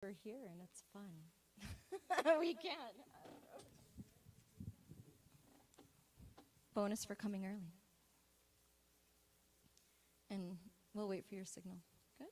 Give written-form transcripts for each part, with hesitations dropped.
We're here and it's fun. We can. Bonus for coming early. And we'll wait for your signal. Good?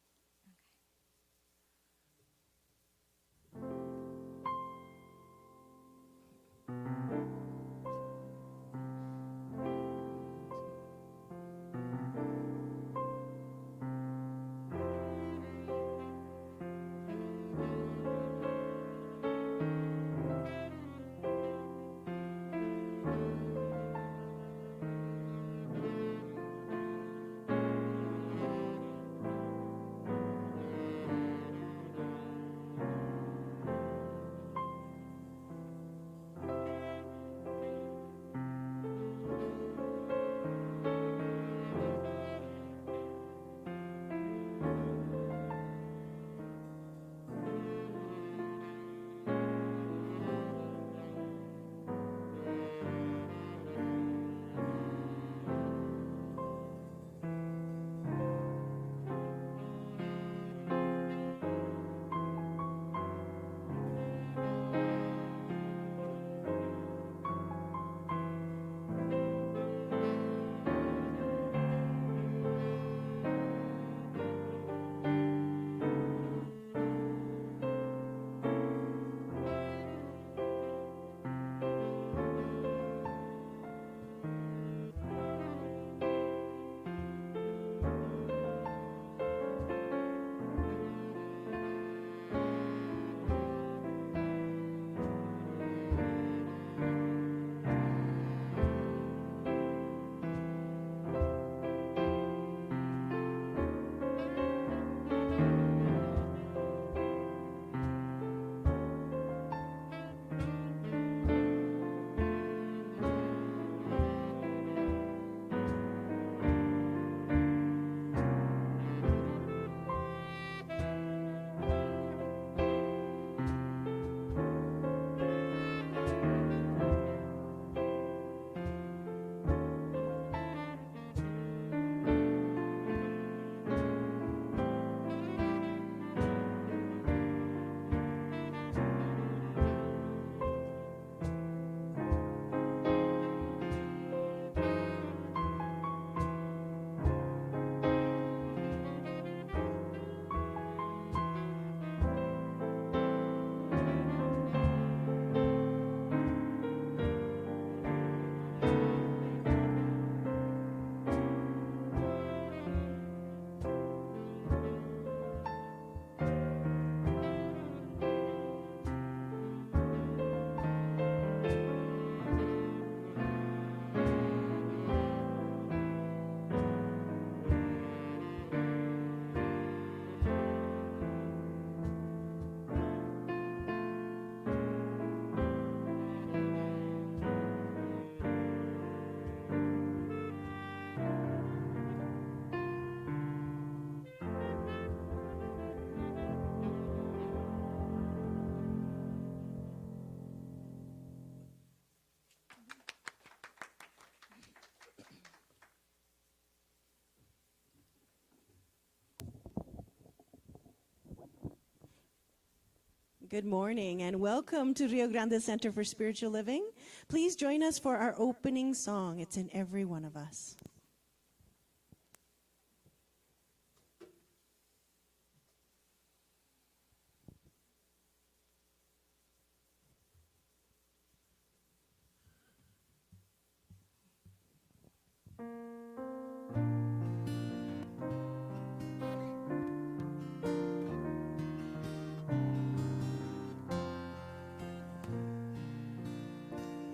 Good morning and welcome to Rio Grande Center for Spiritual Living. Please join us for our opening song. It's in every one of us.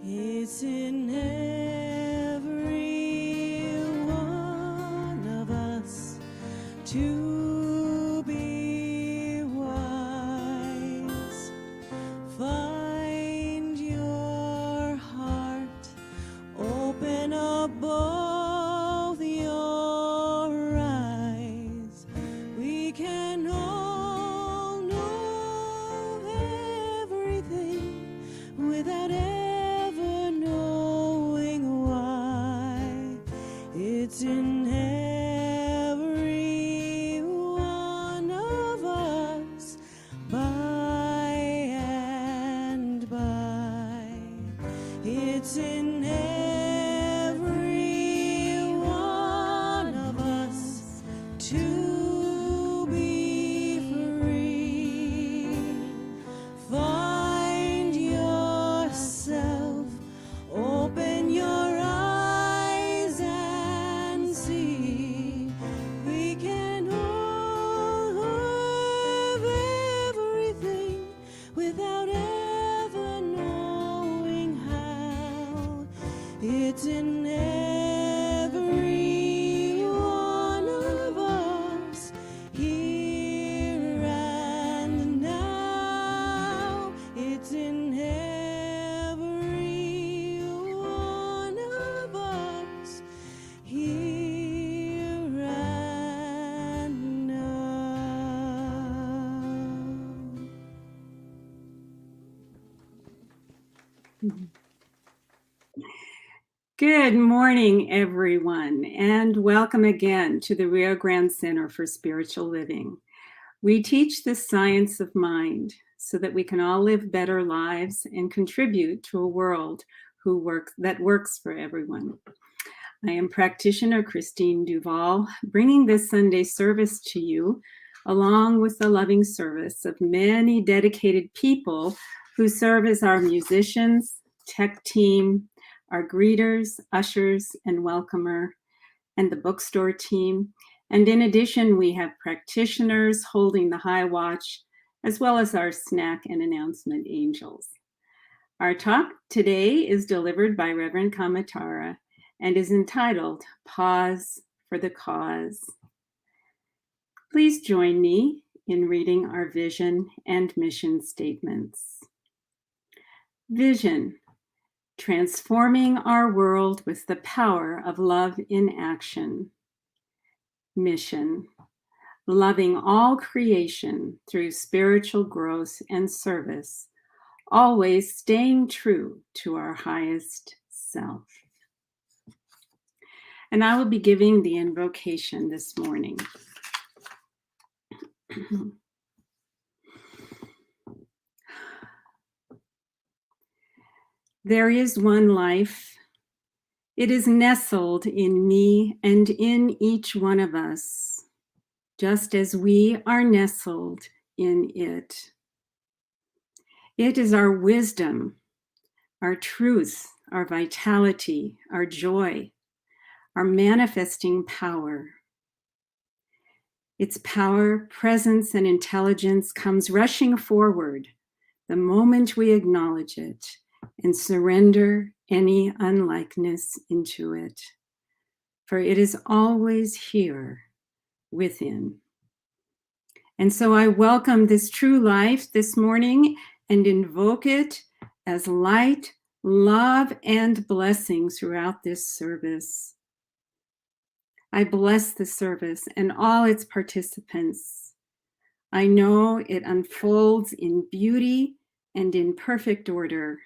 It's in every one of us to be wise. Find your heart, open up both your eyes. We can all know everything without ever knowing It's in every one of us to be free. Find yourself, open your eyes and see. We can all have everything without ever knowing how. It's in every one of us, here and now. It's in every one of us, here and now. Good morning, everyone, and welcome again to the Rio Grande Center for Spiritual Living. We teach the science of mind so that we can all live better lives and contribute to a world that works for everyone. I am practitioner Christine Duval, bringing this Sunday service to you, along with the loving service of many dedicated people who serve as our musicians, tech team, our greeters, ushers, and welcomer, and the bookstore team. And in addition, we have practitioners holding the high watch, as well as our snack and announcement angels. Our talk today is delivered by Reverend Kamitara and is entitled Pause for the Cause. Please join me in reading our vision and mission statements. Vision: transforming our world with the power of love in action. Mission: loving all creation through spiritual growth and service, always staying true to our highest self. And I will be giving the invocation this morning. There is one life. It is nestled in me and in each one of us, just as we are nestled in it. It is our wisdom, our truth, our vitality, our joy, our manifesting power. Its power, presence, and intelligence comes rushing forward the moment we acknowledge it and surrender any unlikeness into it, for it is always here within. And so I welcome this true life this morning and invoke it as light, love, and blessing throughout this service. I bless the service and all its participants. I know it unfolds in beauty and in perfect order.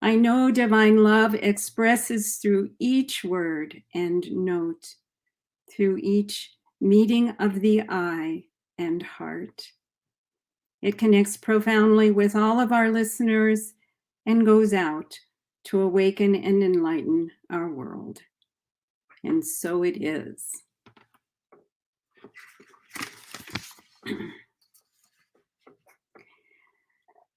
I know divine love expresses through each word and note, through each meeting of the eye and heart. It connects profoundly with all of our listeners and goes out to awaken and enlighten our world. And so it is.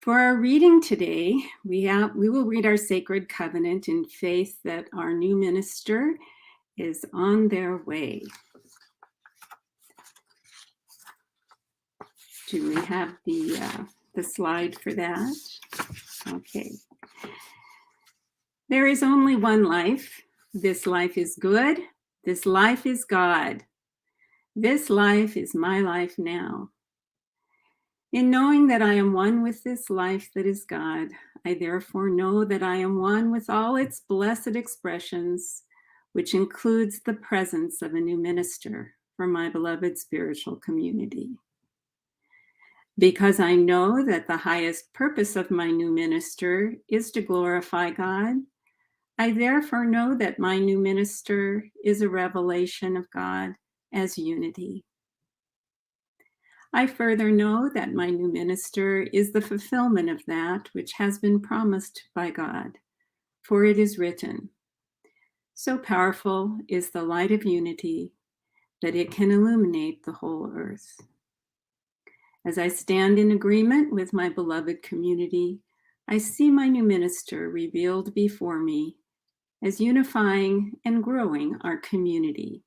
For our reading today, we will read our sacred covenant in faith that our new minister is on their way. Do we have the slide for that? Okay. There is only one life. This life is good. This life is God. This life is my life now. In knowing that I am one with this life that is God, I therefore know that I am one with all its blessed expressions, which includes the presence of a new minister for my beloved spiritual community. Because I know that the highest purpose of my new minister is to glorify God, I therefore know that my new minister is a revelation of God as unity. I further know that my new minister is the fulfillment of that which has been promised by God, For it is written, so powerful is the light of unity that it can illuminate the whole earth. As I stand in agreement with my beloved community, I see my new minister revealed before me as unifying and growing our community.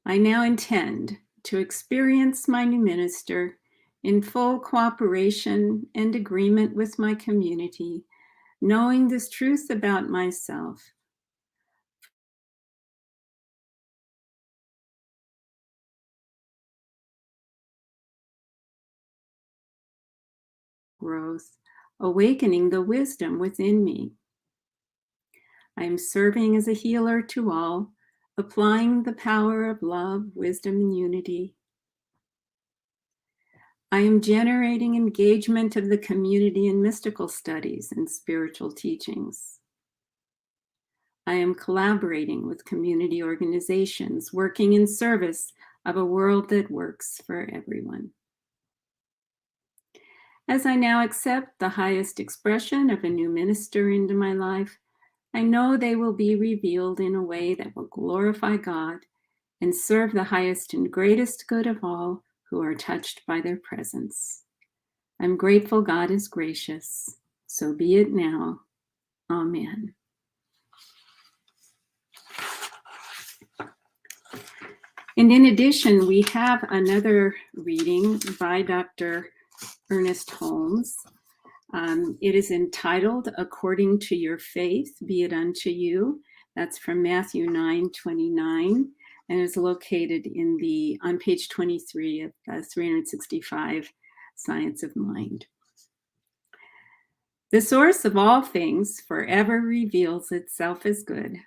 I now intend to experience my new minister in full cooperation and agreement with my community, knowing this truth about myself. Growth, awakening the wisdom within me. I am serving as a healer to all, applying the power of love, wisdom, and unity. I am generating engagement of the community in mystical studies and spiritual teachings. I am collaborating with community organizations, working in service of a world that works for everyone. As I now accept the highest expression of a new minister into my life, I know they will be revealed in a way that will glorify God and serve the highest and greatest good of all who are touched by their presence. I'm grateful God is gracious. So be it now. Amen. And in addition, we have another reading by Dr. Ernest Holmes. It is entitled, According to Your Faith, Be It Unto You. That's from Matthew 9:29, and is located on page 23 of 365, Science of Mind. The source of all things forever reveals itself as good.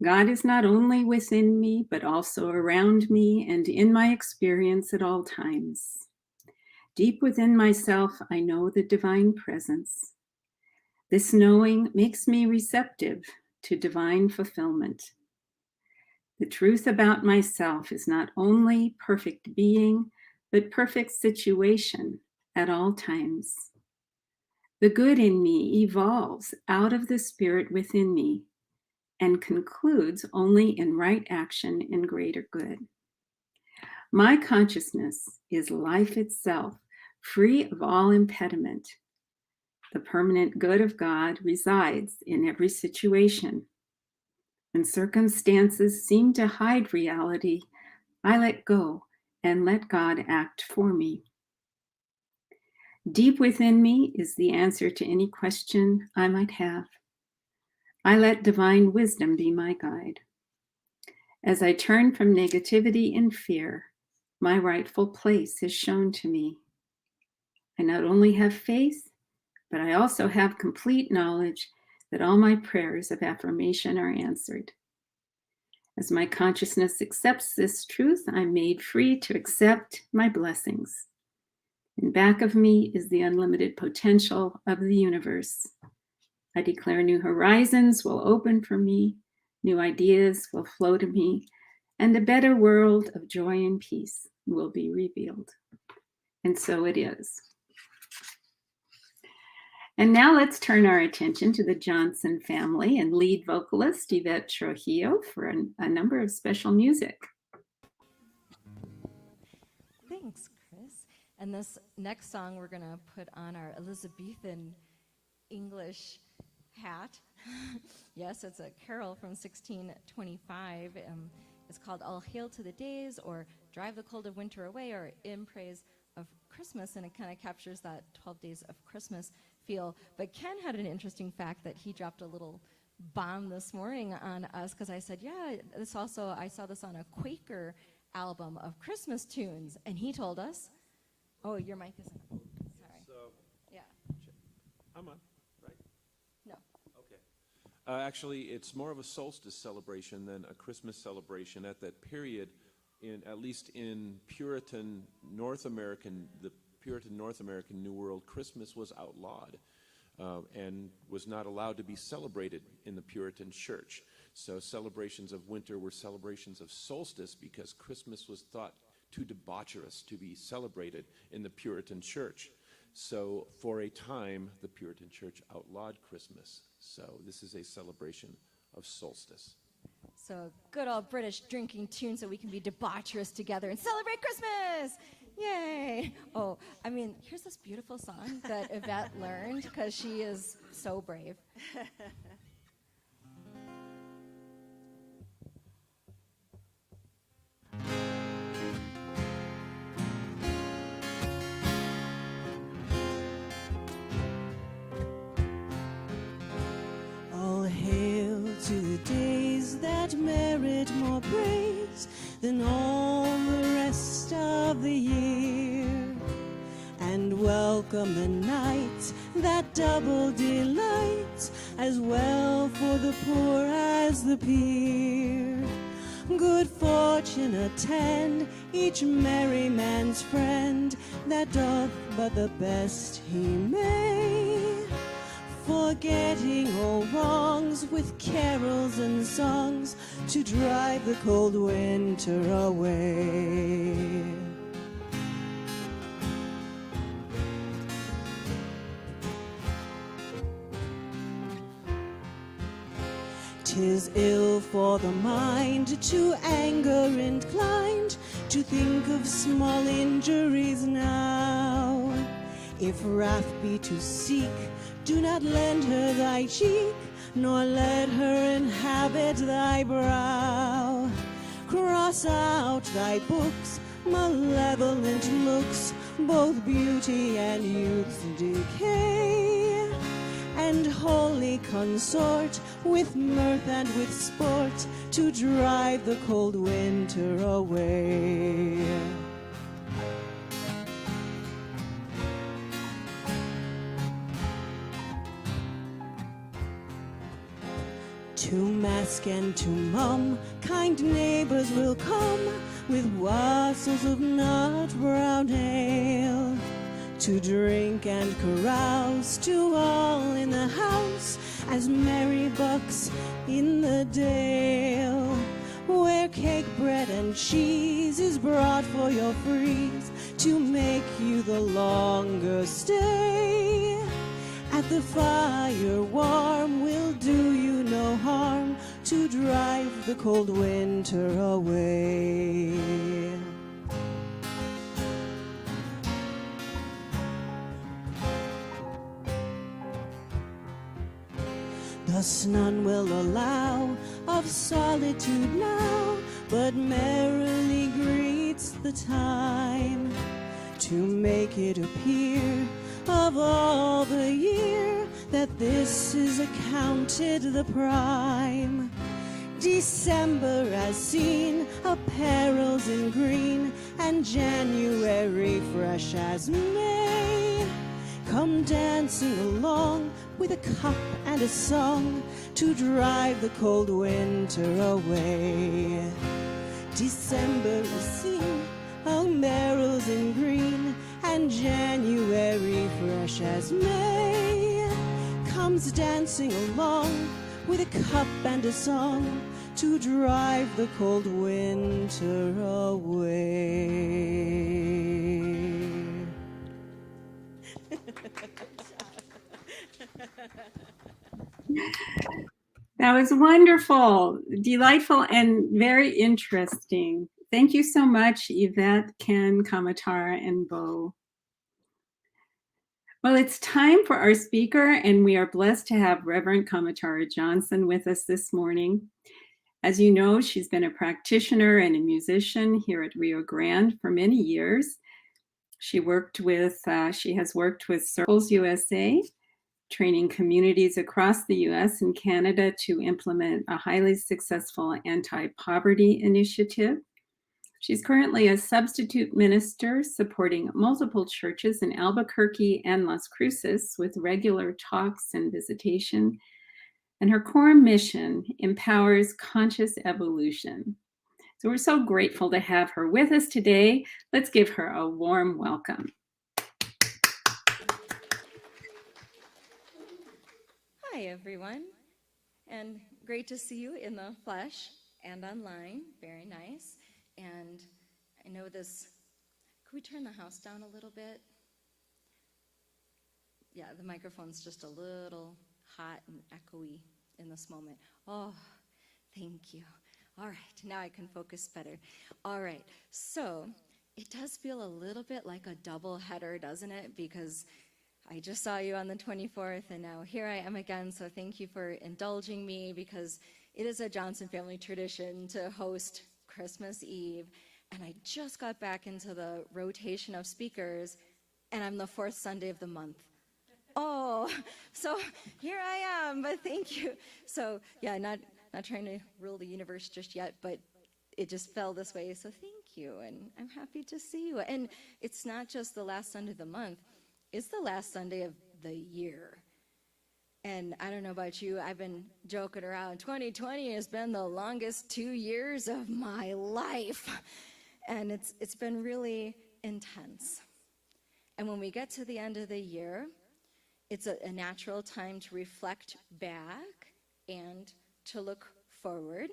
God is not only within me, but also around me and in my experience at all times. Deep within myself, I know the divine presence. This knowing makes me receptive to divine fulfillment. The truth about myself is not only perfect being, but perfect situation at all times. The good in me evolves out of the spirit within me and concludes only in right action and greater good. My consciousness is life itself, free of all impediment. The permanent good of God resides in every situation. When circumstances seem to hide reality, I let go and let God act for me. Deep within me is the answer to any question I might have. I let divine wisdom be my guide. As I turn from negativity and fear, my rightful place is shown to me. I not only have faith, but I also have complete knowledge that all my prayers of affirmation are answered. As my consciousness accepts this truth, I'm made free to accept my blessings. In back of me is the unlimited potential of the universe. I declare new horizons will open for me, new ideas will flow to me, and a better world of joy and peace will be revealed. And so it is. And now let's turn our attention to the Johnson family and lead vocalist Yvette Trujillo for a number of special music. Thanks, Chris. And this next song, we're going to put on our Elizabethan English hat. Yes, it's a carol from 1625. It's called All Hail to the Days, or Drive the Cold of Winter Away, or In Praise of Christmas, and it kind of captures that 12 days of Christmas feel. But Ken had an interesting fact that he dropped a little bomb this morning on us, because I said, yeah, I saw this on a Quaker album of Christmas tunes, and he told us, oh, your mic isn't on. Sorry. So, Yeah. I'm on, right? No. Okay. Actually, it's more of a solstice celebration than a Christmas celebration. At that period, at least in the Puritan North American New World, Christmas was outlawed and was not allowed to be celebrated in the Puritan church. So celebrations of winter were celebrations of solstice because Christmas was thought too debaucherous to be celebrated in the Puritan church. So for a time, the Puritan Church outlawed Christmas. So this is a celebration of solstice. So good old British drinking tune so we can be debaucherous together and celebrate Christmas! Yay! Oh, I mean, here's this beautiful song that Yvette learned because she is so brave. All hail to the days that merit more praise than all the rest of the year. And welcome the night that double delights, as well for the poor as the peer. Good fortune attend each merry man's friend that doth but the best he may, forgetting all wrongs with carols and songs to drive the cold winter away. 'Tis ill for the mind to anger inclined, to think of small injuries now. If wrath be to seek, do not lend her thy cheek, nor let her inhabit thy brow. Cross out thy books, malevolent looks, both beauty and youth's decay, and wholly consort with mirth and with sport to drive the cold winter away. To mask and to mum, kind neighbors will come with wassels of nut brown ale, to drink and carouse to all in the house as merry bucks in the dale, where cake, bread, and cheese is brought for your freeze to make you the longer stay. At the fire warm will do you no harm to drive the cold winter away. Thus none will allow of solitude now, but merrily greets the time to make it appear of all the year that this is accounted the prime. December as seen, apparels in green, and January fresh as May. Come dancing along with a cup and a song to drive the cold winter away. December is seen, apparels in green, and January fresh as May. Comes dancing along with a cup and a song to drive the cold winter away. That was wonderful, delightful, and very interesting. Thank you so much, Yvette, Ken, Kamitara, and Bo. Well, it's time for our speaker, and we are blessed to have Reverend Kamatara Johnson with us this morning. As you know, she's been a practitioner and a musician here at Rio Grande for many years. She has worked with Circles USA, training communities across the US and Canada to implement a highly successful anti-poverty initiative. She's currently a substitute minister supporting multiple churches in Albuquerque and Las Cruces with regular talks and visitation. And her core mission empowers conscious evolution. So we're so grateful to have her with us today. Let's give her a warm welcome. Hi, everyone, and great to see you in the flesh and online. Very nice. And I know this, could we turn the house down a little bit? yeah, the microphone's just a little hot and echoey in this moment. Oh, thank you. All right, now I can focus better. All right, so it does feel a little bit like a double header, doesn't it? Because I just saw you on the 24th, and now here I am again, so thank you for indulging me, because it is a Johnson family tradition to host Christmas Eve, and I just got back into the rotation of speakers, and I'm the fourth Sunday of the month. Oh, so here I am, but thank you. So yeah, not trying to rule the universe just yet, but it just fell this way, so thank you, and I'm happy to see you. And it's not just the last Sunday of the month, it's the last Sunday of the year. And I don't know about you, I've been joking around. 2020 has been the longest 2 years of my life. And it's been really intense. And when we get to the end of the year, it's a natural time to reflect back and to look forward.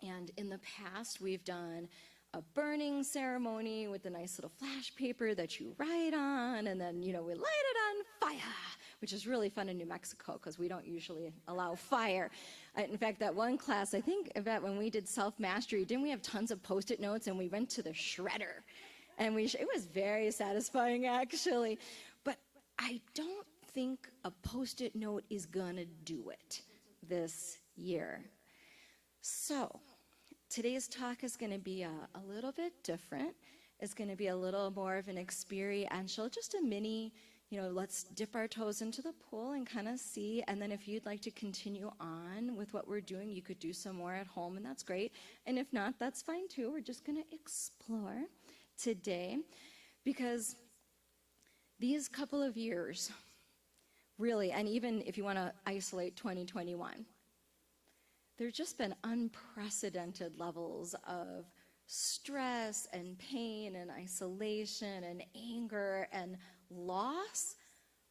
And in the past, we've done a burning ceremony with a nice little flash paper that you write on, and then, we light it on fire, which is really fun in New Mexico because we don't usually allow fire. In fact, that one class, I think, Yvette, when we did self-mastery, didn't we have tons of Post-it notes, and we went to the shredder? And it was very satisfying, actually. But I don't think a Post-it note is gonna do it this year. So today's talk is going to be a little bit different. It's going to be a little more of an experiential, just a mini, let's dip our toes into the pool and kind of see. And then if you'd like to continue on with what we're doing, you could do some more at home, and that's great. And if not, that's fine too. We're just going to explore today, because these couple of years, really, and even if you want to isolate 2021, there's just been unprecedented levels of stress and pain and isolation and anger and loss.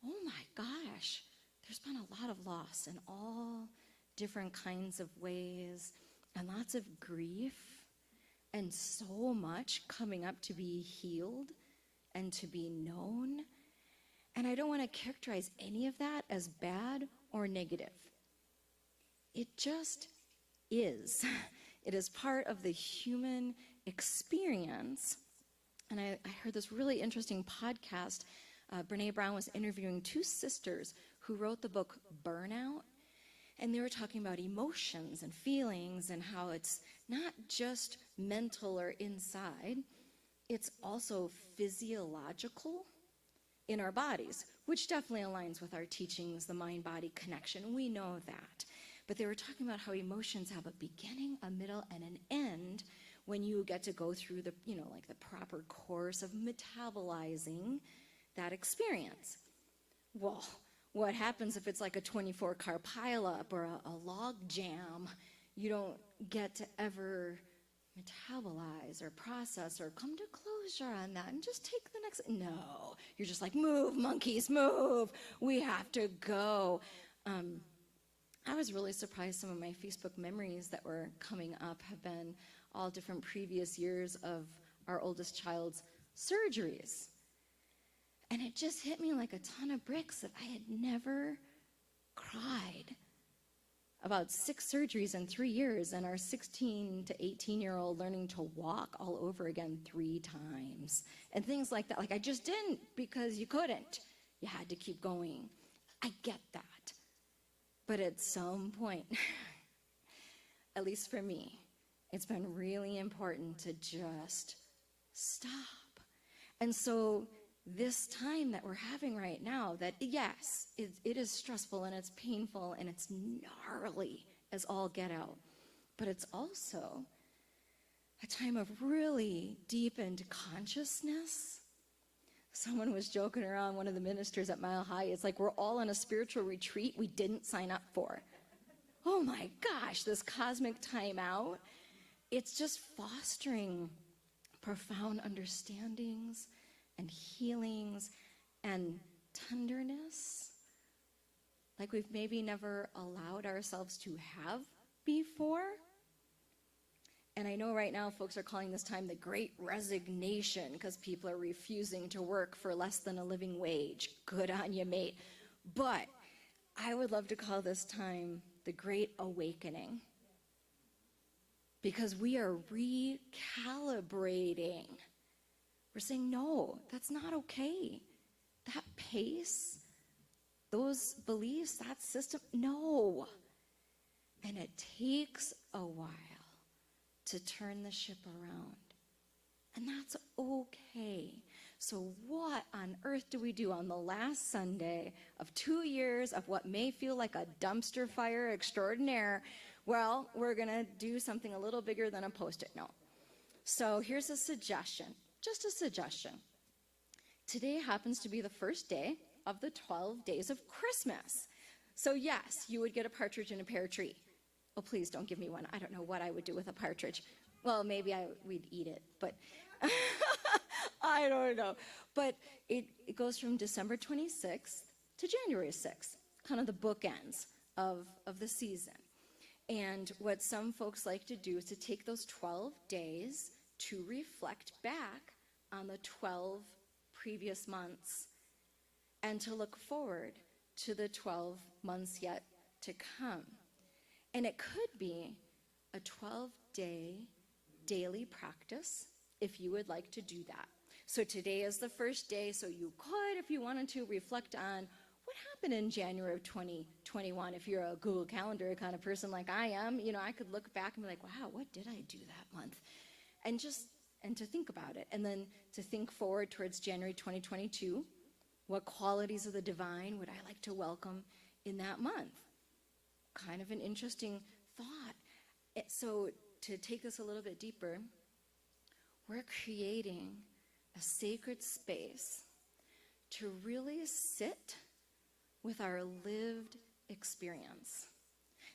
Oh my gosh, there's been a lot of loss in all different kinds of ways, and lots of grief, and so much coming up to be healed and to be known. And I don't want to characterize any of that as bad or negative. It just is. It is part of the human experience. And I heard this really interesting podcast. Brene Brown was interviewing two sisters who wrote the book Burnout. And they were talking about emotions and feelings and how it's not just mental or inside, it's also physiological in our bodies, which definitely aligns with our teachings, the mind-body connection. We know that. But they were talking about how emotions have a beginning, a middle, and an end when you get to go through the, the proper course of metabolizing that experience. Well, what happens if it's like a 24-car pileup or a log jam? You don't get to ever metabolize or process or come to closure on that and just take the next. No, you're just like, move, monkeys, move. We have to go. I was really surprised. Some of my Facebook memories that were coming up have been all different previous years of our oldest child's surgeries. And it just hit me like a ton of bricks that I had never cried about 6 surgeries in 3 years, and our 16 to 18-year-old learning to walk all over again 3 times, and things like that. Like, I just didn't, because you couldn't. You had to keep going. I get that. But at some point, at least for me, it's been really important to just stop. And so this time that we're having right now, that yes, it is stressful and it's painful and it's gnarly as all get out, but it's also a time of really deepened consciousness. Someone was joking around, one of the ministers at Mile High, it's like we're all on a spiritual retreat we didn't sign up for. Oh my gosh, this cosmic time out. It's just fostering profound understandings and healings and tenderness like we've maybe never allowed ourselves to have before. And I know right now folks are calling this time the Great Resignation because people are refusing to work for less than a living wage. Good on you, mate. But I would love to call this time the Great Awakening, because we are recalibrating. We're saying, no, that's not okay. That pace, those beliefs, that system, no. And it takes a while to turn the ship around. And that's okay. So what on earth do we do on the last Sunday of 2 years of what may feel like a dumpster fire extraordinaire? Well, we're going to do something a little bigger than a Post-it note. So here's a suggestion, just a suggestion. Today happens to be the first day of the 12 days of Christmas. So yes, you would get a partridge in a pear tree. Oh, please don't give me one. I don't know what I would do with a partridge. Well, maybe we'd eat it, but I don't know. But it goes from December 26th to January 6th, kind of the bookends of the season. And what some folks like to do is to take those 12 days to reflect back on the 12 previous months and to look forward to the 12 months yet to come. And it could be a 12-day daily practice if you would like to do that. So today is the first day, so you could, if you wanted to, reflect on what happened in January of 2021. If you're a Google Calendar kind of person like I am, I could look back and be like, wow, what did I do that month? And to think about it. And then to think forward towards January 2022, what qualities of the divine would I like to welcome in that month? Kind of an interesting thought. So to take this a little bit deeper, we're creating a sacred space to really sit with our lived experience.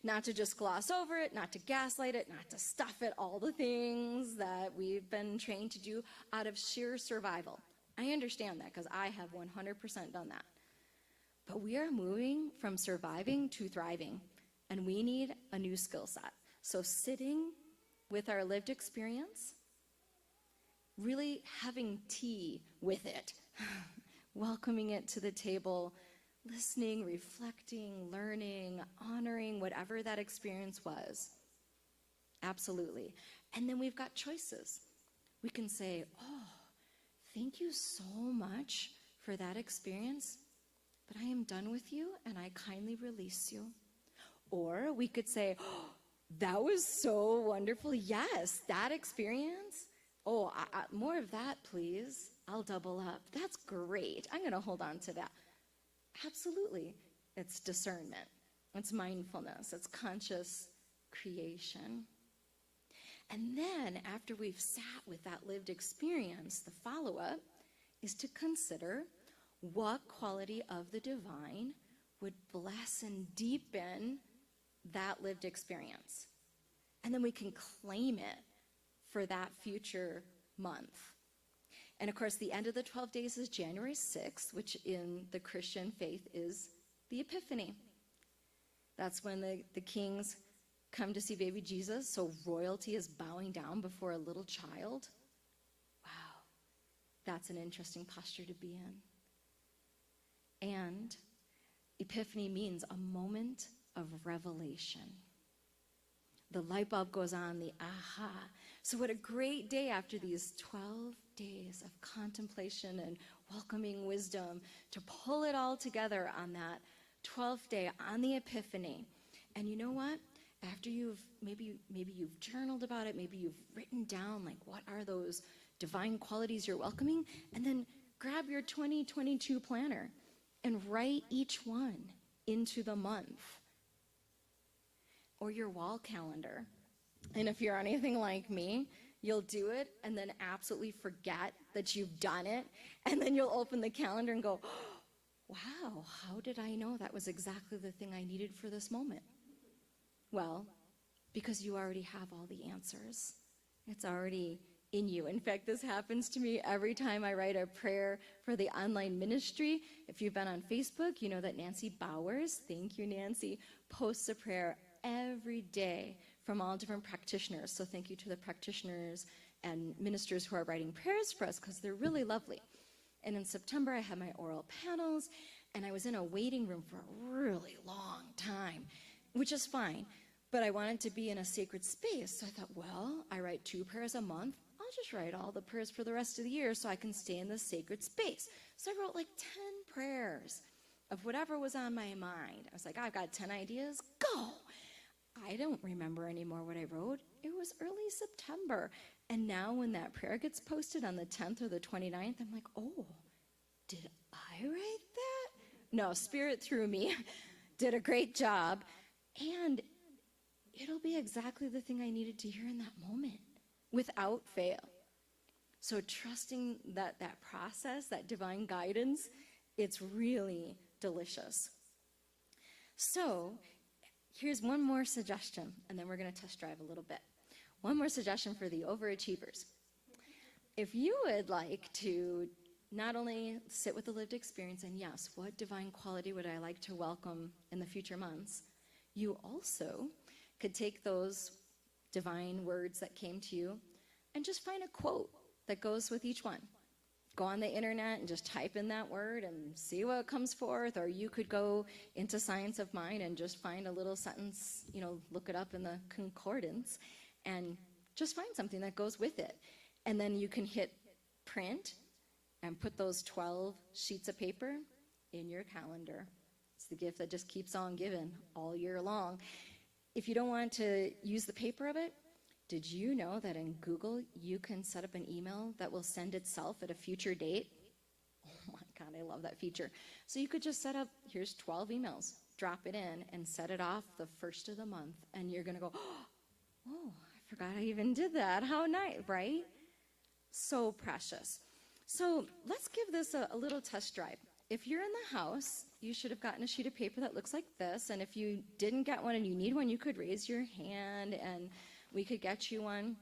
Not to just gloss over it, not to gaslight it, not to stuff it, all the things that we've been trained to do out of sheer survival. I understand that because I have 100% done that. But we are moving from surviving to thriving, and we need a new skill set. So sitting with our lived experience, really having tea with it, welcoming it to the table, listening, reflecting, learning, honoring whatever that experience was. Absolutely. And then we've got choices. We can say, oh, thank you so much for that experience, but I am done with you and I kindly release you. Or we could say, oh, that was so wonderful. Yes, that experience. Oh, more of that, please. I'll double up. That's great. I'm going to hold on to that. Absolutely. It's discernment. It's mindfulness. It's conscious creation. And then after we've sat with that lived experience, the follow-up is to consider what quality of the divine would bless and deepen that lived experience. And then we can claim it for that future month. And of course, the end of the 12 days is January 6th, which in the Christian faith is the Epiphany. That's when the kings come to see baby Jesus, so royalty is bowing down before a little child. Wow, that's an interesting posture to be in. And Epiphany means a moment of revelation. The light bulb goes on, the aha. So what a great day after these 12 days of contemplation and welcoming wisdom to pull it all together on that 12th day, on the Epiphany. And you know what? After maybe you've journaled about it, maybe you've written down like what are those divine qualities you're welcoming, and then grab your 2022 planner and write each one into the month. Or your wall calendar. And if you're anything like me, you'll do it and then absolutely forget that you've done it. And then you'll open the calendar and go, oh, wow, how did I know that was exactly the thing I needed for this moment? Well, because you already have all the answers. It's already in you. In fact, this happens to me every time I write a prayer for the online ministry. If you've been on Facebook, you know that Nancy Bowers, thank you, Nancy, posts a prayer every day from all different practitioners. So thank you to the practitioners and ministers who are writing prayers for us, because they're really lovely. And in September, I had my oral panels, and I was in a waiting room for a really long time, which is fine. But I wanted to be in a sacred space. So I thought, well, I write 2 prayers a month. I'll just write all the prayers for the rest of the year so I can stay in this sacred space. So I wrote like 10 prayers of whatever was on my mind. I was like, I've got 10 ideas, go. I don't remember anymore what I wrote. It was early September. And now when that prayer gets posted on the 10th or the 29th, I'm like, oh, did I write that? No, Spirit through me did a great job. And it'll be exactly the thing I needed to hear in that moment, without fail. So trusting that process, that divine guidance, it's really delicious. So here's one more suggestion, and then we're going to test drive a little bit. One more suggestion for the overachievers. If you would like to not only sit with the lived experience and yes, what divine quality would I like to welcome in the future months, you also could take those divine words that came to you and just find a quote that goes with each one. Go on the internet and just type in that word and see what comes forth, or you could go into Science of Mind and just find a little sentence, look it up in the concordance and just find something that goes with it. And then you can hit print and put those 12 sheets of paper in your calendar. It's the gift that just keeps on giving all year long. If you don't want to use the paper of it, did you know that in Google you can set up an email that will send itself at a future date? Oh my God, I love that feature. So you could just set up, here's 12 emails, drop it in and set it off the first of the month. And you're going to go, oh, I forgot I even did that. How nice, right? So precious. So let's give this a little test drive. If you're in the house, you should have gotten a sheet of paper that looks like this. And if you didn't get one and you need one, you could raise your hand and we could get you one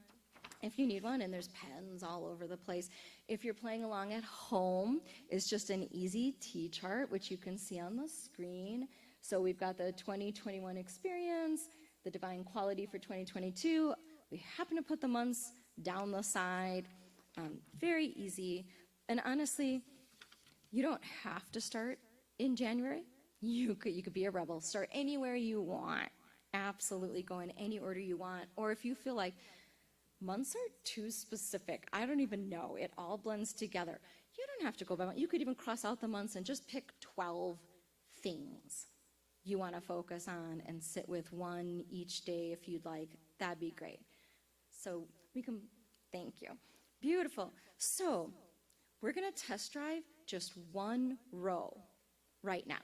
if you need one. And there's pens all over the place. If you're playing along at home, it's just an easy T-chart, which you can see on the screen. So we've got the 2021 experience, the divine quality for 2022. We happen to put the months down the side. Very easy. And honestly, you don't have to start in January. You could be a rebel. Start anywhere you want. Absolutely go in any order you want. Or if you feel like months are too specific, I don't even know, it all blends together. You don't have to go by month. You could even cross out the months and just pick 12 things you want to focus on and sit with one each day if you'd like. That'd be great. So we can, thank you. Beautiful. So we're going to test drive just one row right now,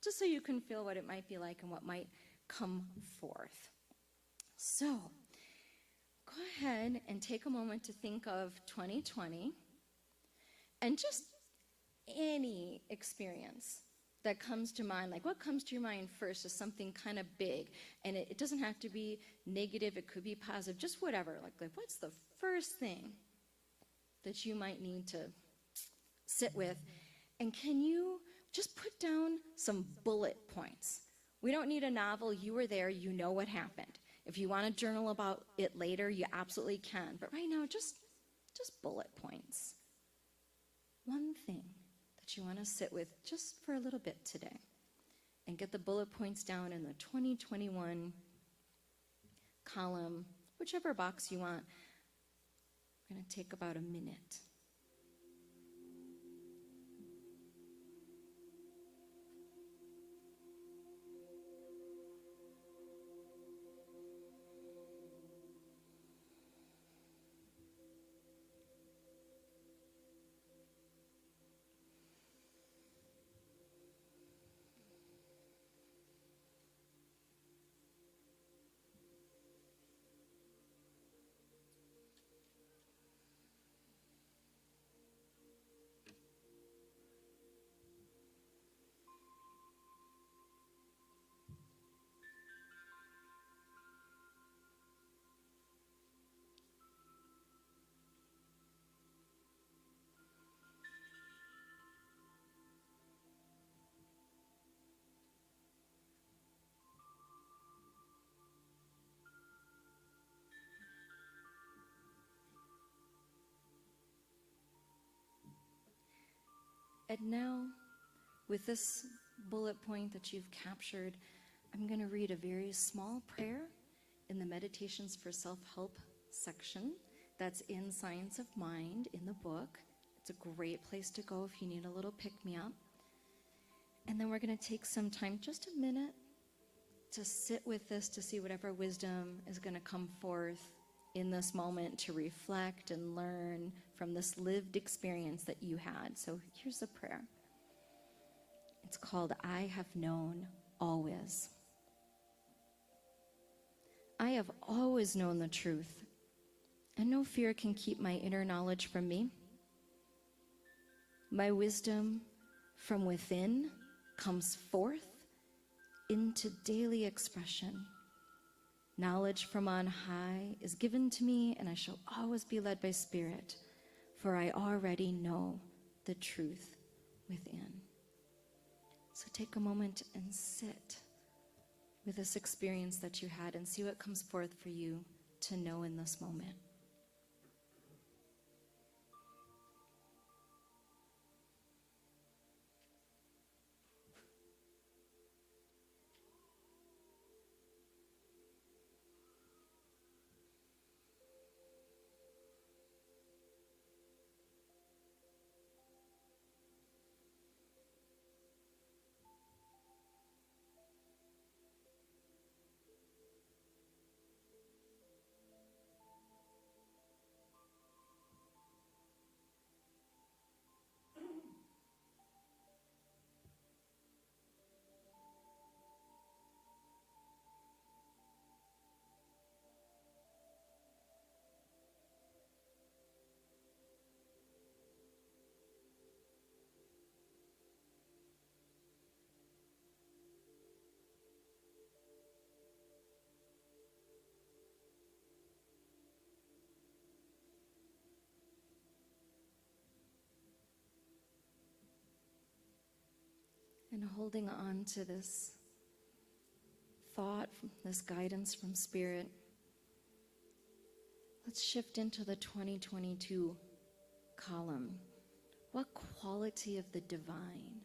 just so you can feel what it might be like and what might come forth. So go ahead and take a moment to think of 2020 and just any experience that comes to mind. Like, what comes to your mind first is something kind of big, and it doesn't have to be negative, it could be positive, just whatever. Like what's the first thing that you might need to sit with? And can you just put down some bullet points? We don't need a novel. You were there, you know what happened. If you want to journal about it later, you absolutely can. But right now, just bullet points. One thing that you want to sit with just for a little bit today. And get the bullet points down in the 2021 column, whichever box you want. We're going to take about a minute. And now, with this bullet point that you've captured, I'm going to read a very small prayer in the Meditations for Self-Help section that's in Science of Mind in the book. It's a great place to go if you need a little pick-me-up. And then we're going to take some time, just a minute, to sit with this, to see whatever wisdom is going to come forth in this moment, to reflect and learn from this lived experience that you had. So here's a prayer. It's called, I have known always. I have always known the truth, and no fear can keep my inner knowledge from me. My wisdom from within comes forth into daily expression. Knowledge from on high is given to me, and I shall always be led by Spirit, for I already know the truth within. So take a moment and sit with this experience that you had and see what comes forth for you to know in this moment. And holding on to this thought, this guidance from Spirit, let's shift into the 2022 column. What quality of the divine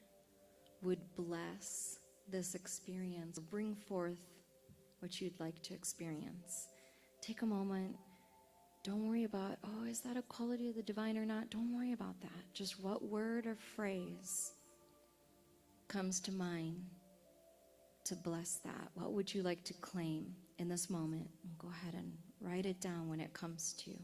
would bless this experience, bring forth what you'd like to experience? Take a moment. Don't worry about, oh, is that a quality of the divine or not? Don't worry about that. Just what word or phrase comes to mind to bless that? What would you like to claim in this moment? Go ahead and write it down when it comes to you.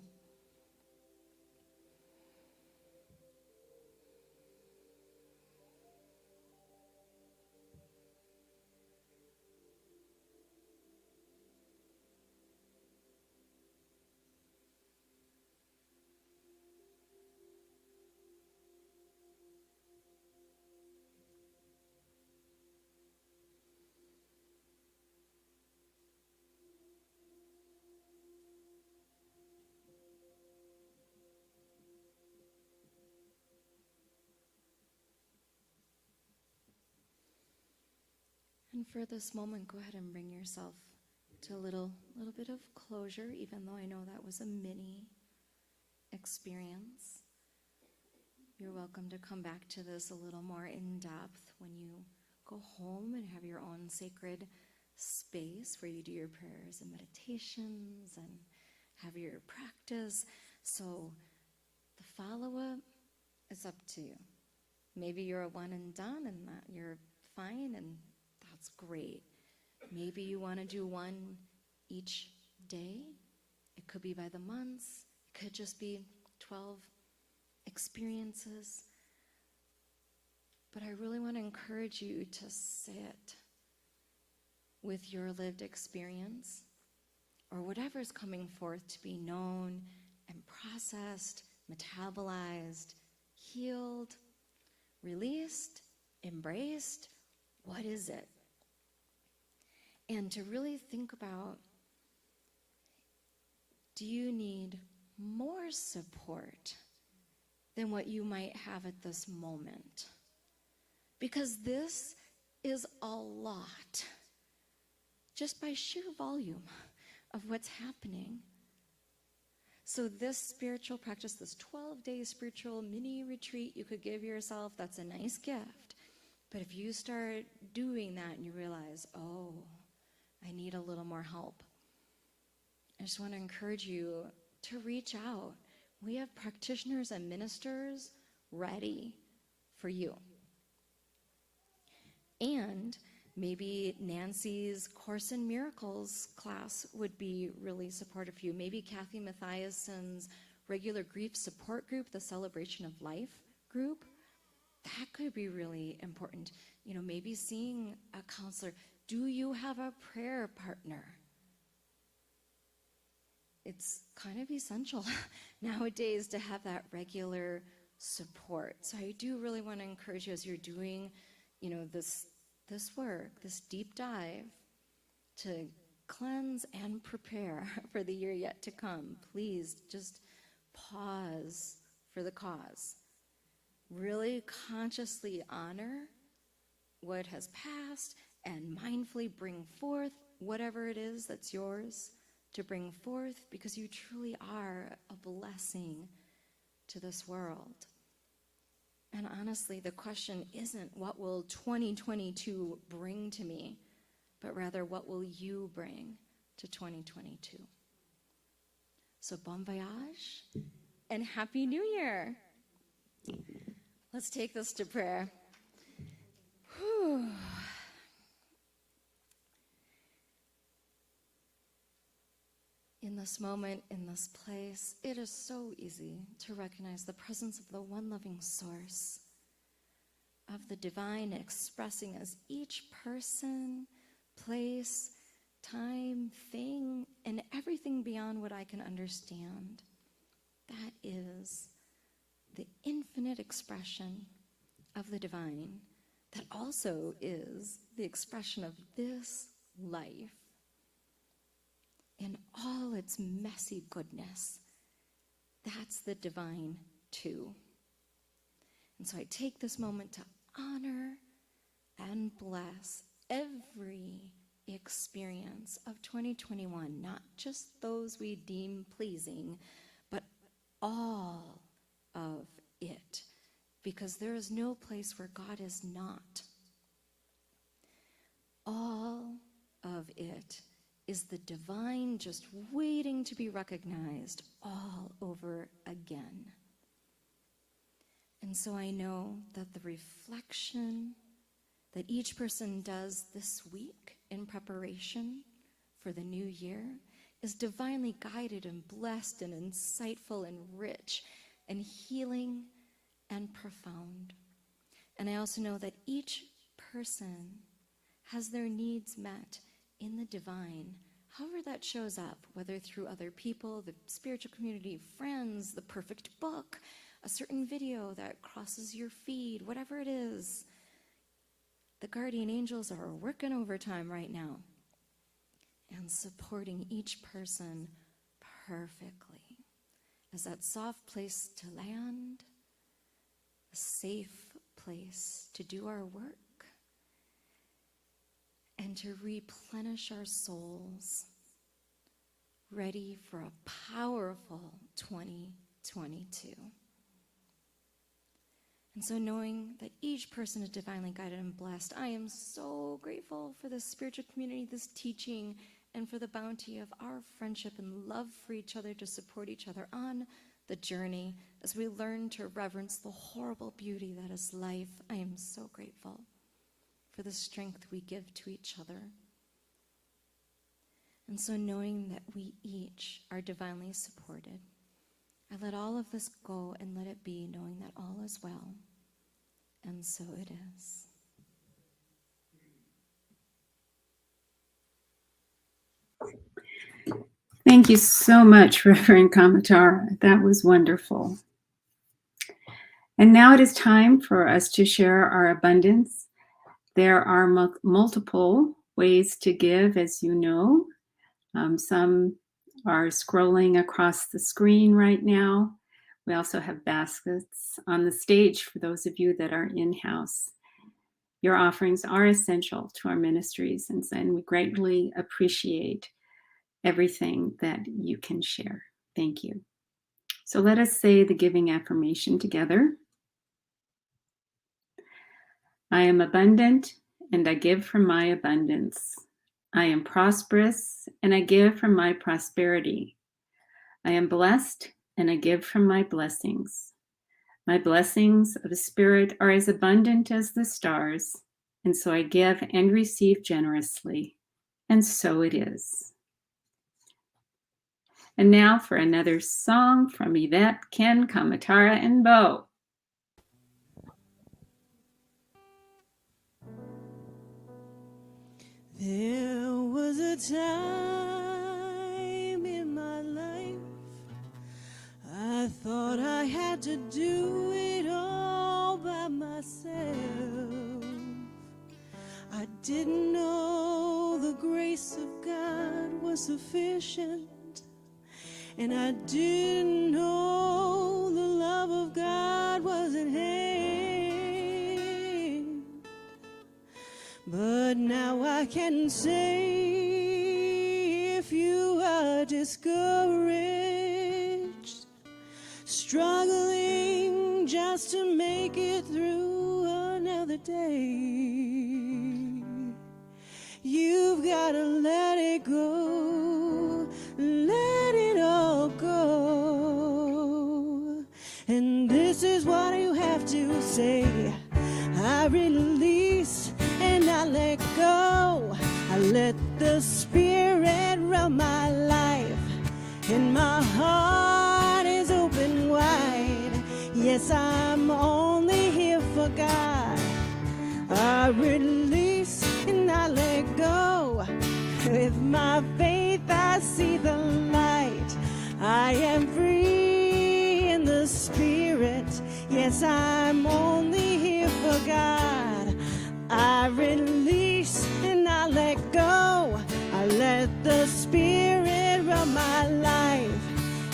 And for this moment, go ahead and bring yourself to a little bit of closure, even though I know that was a mini experience. You're welcome to come back to this a little more in depth when you go home and have your own sacred space where you do your prayers and meditations and have your practice. So the follow-up is up to you. Maybe you're a one and done and that you're fine, and that's great. Maybe you want to do one each day. It could be by the months. It could just be 12 experiences. But I really want to encourage you to sit with your lived experience, or whatever's coming forth to be known and processed, metabolized, healed, released, embraced. What is it? And to really think about, do you need more support than what you might have at this moment? Because this is a lot, just by sheer volume of what's happening. So this spiritual practice, this 12-day spiritual mini retreat you could give yourself, that's a nice gift. But if you start doing that and you realize, oh, I need a little more help, I just want to encourage you to reach out. We have practitioners and ministers ready for you. And maybe Nancy's Course in Miracles class would be really supportive for you. Maybe Kathy Mathiason's regular grief support group, the Celebration of Life group, that could be really important. You know, maybe seeing a counselor. Do you have a prayer partner? It's kind of essential nowadays to have that regular support. So I do really want to encourage you as you're doing, you know, this work, this deep dive, to cleanse and prepare for the year yet to come. Please just pause for the cause. Really consciously honor what has passed and mindfully bring forth whatever it is that's yours to bring forth, because you truly are a blessing to this world. And honestly, the question isn't what will 2022 bring to me, but rather what will you bring to 2022. So bon voyage and Happy New Year. Let's take this to prayer. Whew. In this moment, in this place, it is so easy to recognize the presence of the one loving source, of the divine expressing as each person, place, time, thing, and everything beyond what I can understand. That is the infinite expression of the divine that also is the expression of this life in all its messy goodness. That's the divine too. And so I take this moment to honor and bless every experience of 2021, not just those we deem pleasing, but all of it, because there is no place where God is not. All of it is the divine just waiting to be recognized all over again. And so I know that the reflection that each person does this week in preparation for the new year is divinely guided and blessed and insightful and rich and healing and profound. And I also know that each person has their needs met in the divine, however that shows up, whether through other people, the spiritual community, friends, the perfect book, a certain video that crosses your feed, whatever it is. The guardian angels are working overtime right now and supporting each person perfectly as that soft place to land, a safe place to do our work, and to replenish our souls, ready for a powerful 2022. And so knowing that each person is divinely guided and blessed, I am so grateful for this spiritual community, this teaching, and for the bounty of our friendship and love for each other to support each other on the journey as we learn to reverence the horrible beauty that is life. I am so grateful for the strength we give to each other. And so knowing that we each are divinely supported, I let all of this go and let it be, knowing that all is well. And so it is. Thank you so much, Reverend Kamatara. That was wonderful. And now it is time for us to share our abundance. There are multiple ways to give, as you know. Some are scrolling across the screen right now. We also have baskets on the stage for those of you that are in-house. Your offerings are essential to our ministries, and we greatly appreciate everything that you can share. Thank you. So let us say the giving affirmation together. I am abundant, and I give from my abundance. I am prosperous, and I give from my prosperity. I am blessed, and I give from my blessings. My blessings of spirit are as abundant as the stars, and so I give and receive generously, and so it is. And now for another song from Yvette, Ken, Kamitara, and Bo. There was a time in my life I thought I had to do it all by myself. I didn't know the grace of God was sufficient, and I didn't know the love of God was at hand. But now I can say, if you are discouraged, struggling just to make it through another day, you've got to let it go, let it all go. And this is what you have to say: I release and I let go. I let the Spirit run my life, and my heart is open wide. Yes, I'm only here for God. I release and I let go. With my faith I see the light. I am free in the Spirit. Yes, I'm only here for God. I release and I let go. I let the Spirit run my life,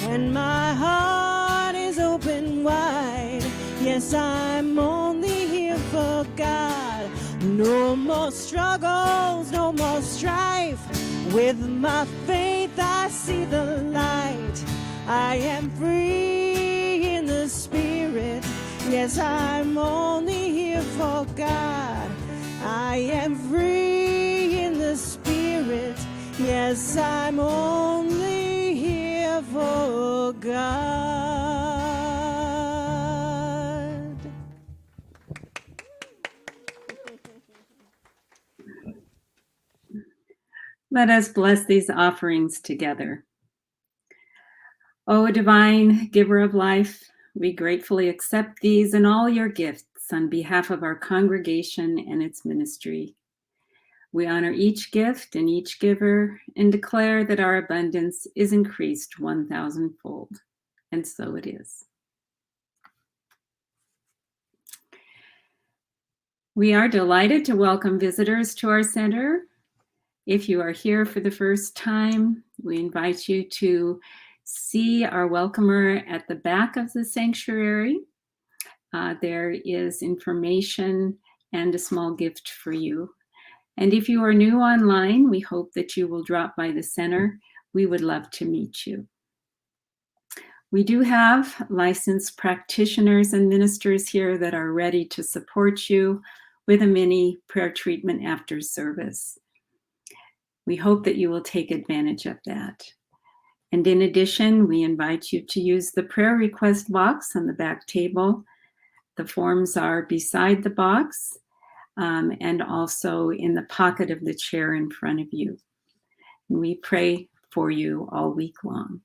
and my heart is open wide. Yes, I'm only here for God. No more struggles, no more strife. With my faith I see the light. I am free in the Spirit. Yes, I'm only here for God. I am free in the Spirit. Yes, I'm only here for God. Let us bless these offerings together. O divine giver of life, we gratefully accept these and all your gifts on behalf of our congregation and its ministry. We honor each gift and each giver and declare that our abundance is increased 1,000-fold. And so it is. We are delighted to welcome visitors to our center. If you are here for the first time, we invite you to see our welcomer at the back of the sanctuary. There is information and a small gift for you. And if you are new online, we hope that you will drop by the center. We would love to meet you. We do have licensed practitioners and ministers here that are ready to support you with a mini prayer treatment after service. We hope that you will take advantage of that. And in addition, we invite you to use the prayer request box on the back table. The forms are beside the box and also in the pocket of the chair in front of you. We pray for you all week long.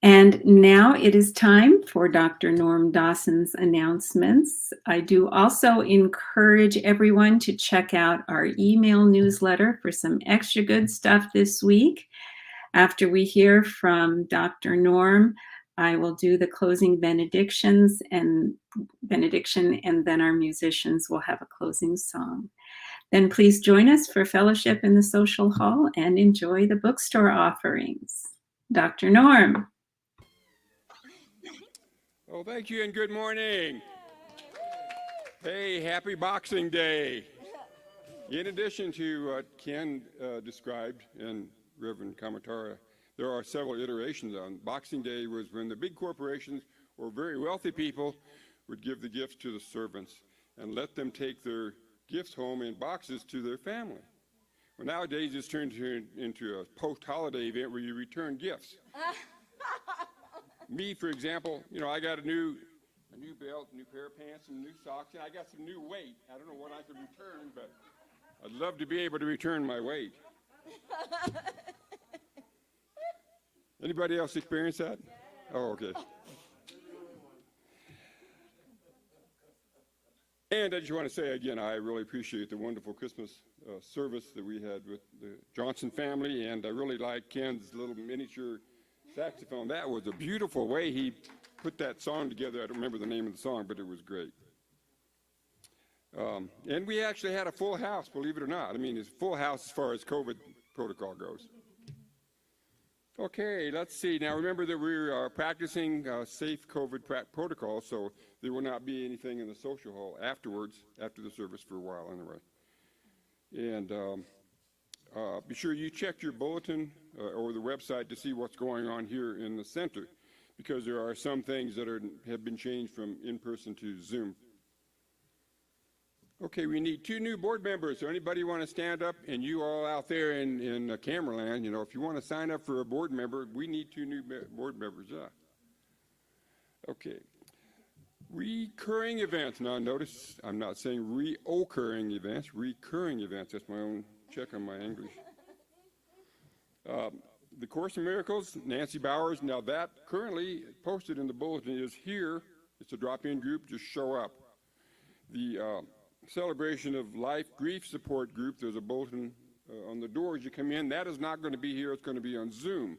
And now it is time for Dr. Norm Dawson's announcements. I do also encourage everyone to check out our email newsletter for some extra good stuff this week. After we hear from Dr. Norm, I will do the closing benediction, and then our musicians will have a closing song. Then please join us for fellowship in the social hall and enjoy the bookstore offerings. Dr. Norm. Oh, thank you and good morning. Hey, happy Boxing Day. In addition to what Ken described and Reverend Kamatara there are several iterations on. Boxing Day was when the big corporations or very wealthy people would give the gifts to the servants and let them take their gifts home in boxes to their family. Well, nowadays it's turned into a post-holiday event where you return gifts. Me, for example, I got a new belt, new pair of pants, some new socks, and I got some new weight. I don't know what I could return, but I'd love to be able to return my weight. Anybody else experience that? Oh, okay. And I just want to say again, I really appreciate the wonderful Christmas service that we had with the Johnson family, and I really like Ken's little miniature saxophone. That was a beautiful way he put that song together. I don't remember the name of the song, but it was great. And we actually had a full house, believe it or not. I mean, it's a full house as far as COVID protocol goes. Okay, let's see. Now, remember that we're practicing safe COVID protocols, so there will not be anything in the social hall afterwards, after the service for a while anyway. And be sure you check your bulletin or the website to see what's going on here in the center, because there are some things that have been changed from in-person to Zoom. Okay, we need 2 new board members. So anybody want to stand up? And you all out there in camera land, if you want to sign up for a board member, we need 2 new board members. Okay. Recurring events. Now notice I'm not saying reoccurring events, recurring events. That's my own check on my English. The Course in Miracles, Nancy Bowers. Now that currently posted in the bulletin is here. It's a drop-in group. Just show up. The Celebration of Life Grief Support Group, there's a bulletin on the door as you come in. That is not going to be here. It's going to be on Zoom.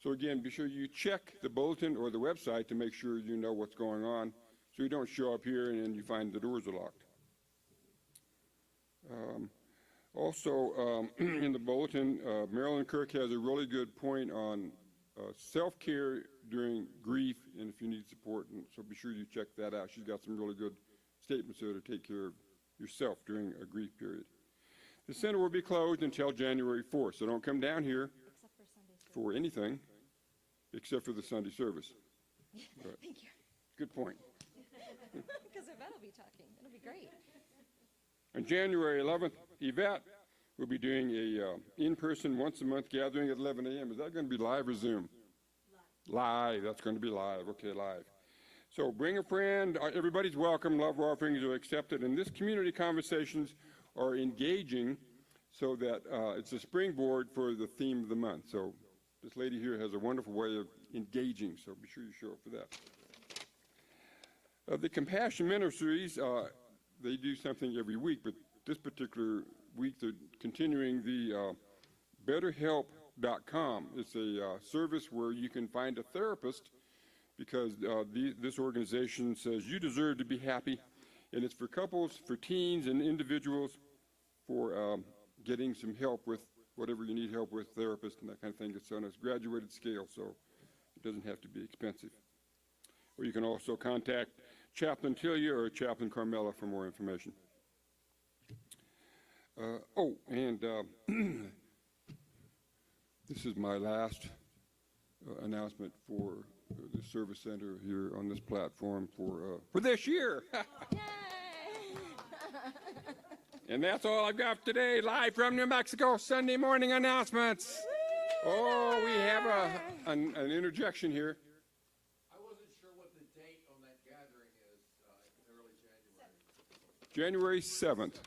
So again, be sure you check the bulletin or the website to make sure you know what's going on, so you don't show up here and then you find the doors are locked. Also, in the bulletin, Marilyn Kirk has a really good point on self-care during grief and if you need support, and so be sure you check that out. She's got some really good statements there to take care of yourself during a grief period. The center will be closed until January 4th, so don't come down here for anything except for the Sunday service. Right. Thank you. Good point. Because Yvette will be talking. It'll be great. On January 11th, Yvette will be doing a in-person once-a-month gathering at 11 a.m. Is that going to be live or Zoom? Live. That's going to be live. Okay, live. So bring a friend. Everybody's welcome. Love offerings are accepted. And this community conversations are engaging so that it's a springboard for the theme of the month. So this lady here has a wonderful way of engaging, so be sure you show up for that. The Compassion Ministries, they do something every week, but this particular week they're continuing the BetterHelp.com. It's a service where you can find a therapist, because this organization says you deserve to be happy, and it's for couples, for teens, and individuals for getting some help with whatever you need help with, therapists and that kind of thing. It's on a graduated scale, so it doesn't have to be expensive. Or you can also contact Chaplain Tilia or Chaplain Carmela for more information. This is my last announcement for the service center here on this platform for this year. And that's all I've got today, live from New Mexico, Sunday morning announcements. Oh, we have an interjection here. I wasn't sure what the date on that gathering is, early January. January 7th.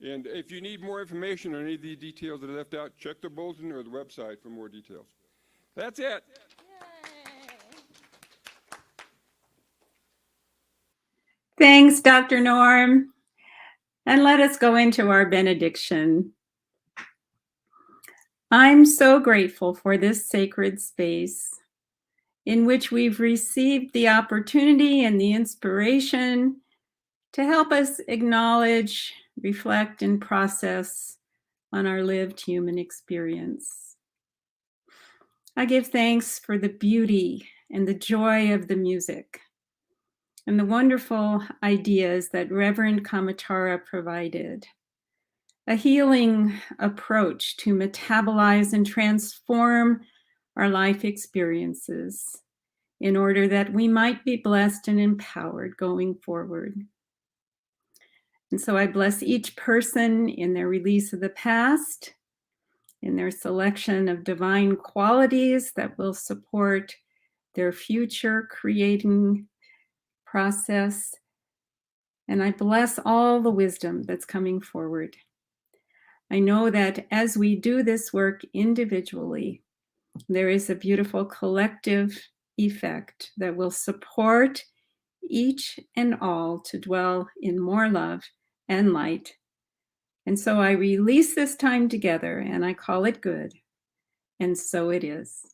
And if you need more information on any of the details that are left out, check the bulletin or the website for more details. That's it. Thanks, Dr. Norm. And let us go into our benediction. I'm so grateful for this sacred space in which we've received the opportunity and the inspiration to help us acknowledge, reflect, and process on our lived human experience. I give thanks for the beauty and the joy of the music and the wonderful ideas that Reverend Kamitara provided. A healing approach to metabolize and transform our life experiences, in order that we might be blessed and empowered going forward. And so I bless each person in their release of the past, in their selection of divine qualities that will support their future creating process. And I bless all the wisdom that's coming forward. I know that as we do this work individually, there is a beautiful collective effect that will support each and all to dwell in more love and light. And so I release this time together and I call it good. And so it is.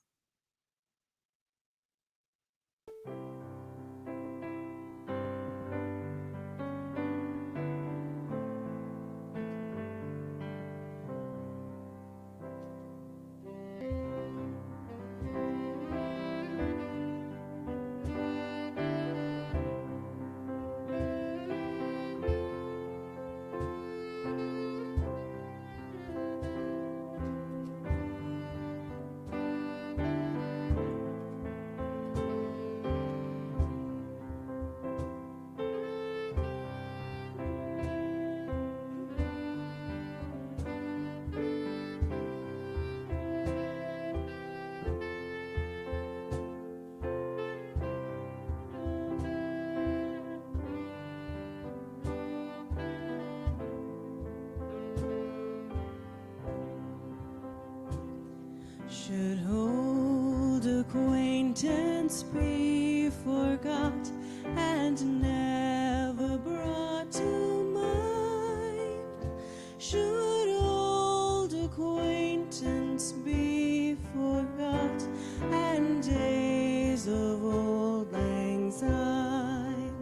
Should old acquaintance be forgot and never brought to mind? Should old acquaintance be forgot and days of old lang syne?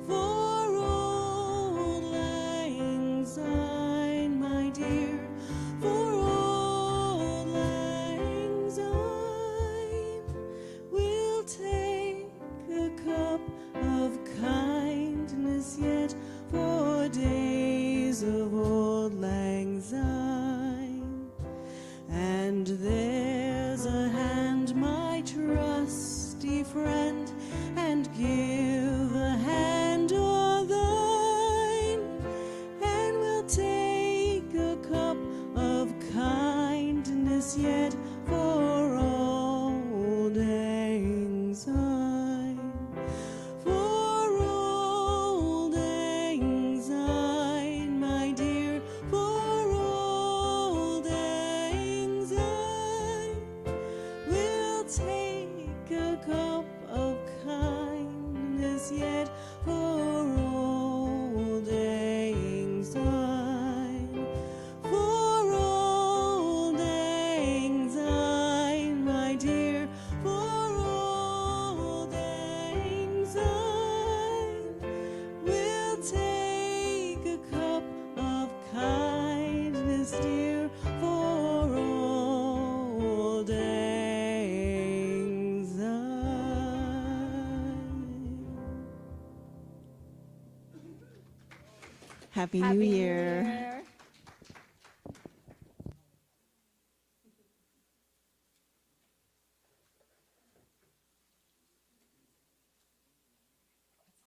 For old lang syne, my dear, for old lang syne, we'll take a cup of kindness yet for days of old lang syne. And there's a hand, my trusty friend, and give a hand o' thine, and we'll take a cup of kindness yet for old lang syne. For old lang syne, my dear, for old lang syne, we'll take a cup of kindness yet for old lang syne. For old lang syne, my dear, for old lang syne, we'll take a cup of kindness, dear, for old lang syne. Happy New Year.